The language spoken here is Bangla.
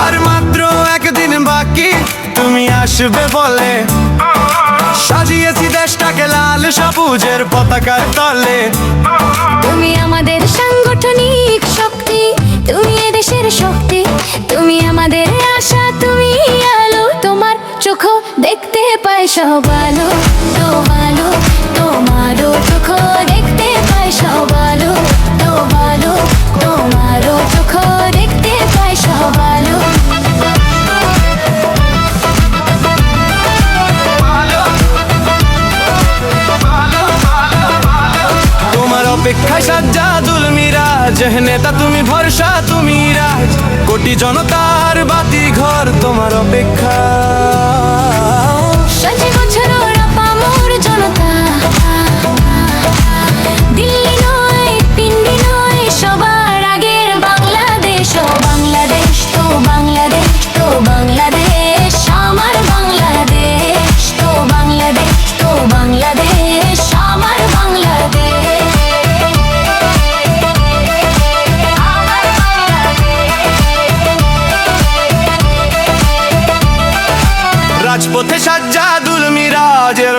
আর মাত্র একদিন বাকি তুমি আসবে বলে, সাজিয়েছি দেশটাকে লাল সবুজের পতাকার তলে। তুমি আমাদের সাংগঠনিক শক্তি, তুমি এদেশের শক্তি, তুমি আমাদের আশা, তুমি আলো। তোমার চোখ দেখতে পাই সব আলো, তোমারও তোমারও চোখ দেখতে পাই সব আলো, তোমারও তোমারও চোখ দেখতে পাই সব আলো। তোমার অপেক্ষায় সাজ্জাদুল মিরাজ, নেতা তুমি ভরসা তুমি রাজ, কোটি জনতার বাতি ঘর তোমার অপেক্ষা। সাজে বছর আপামর জনতা, দিল্লি নয় পিন্ডি নয়, সবার আগের বাংলাদেশ। ও বাংলাদেশ, তো বাংলাদেশ, তো বাংলাদেশ, আমার বাংলাদেশ। তো বাংলাদেশ, তো বাংলাদেশ, আমার বাংলাদেশ। আমার বাংলাদেশ। রাজপথে সাজ্জাদুল মিরাজের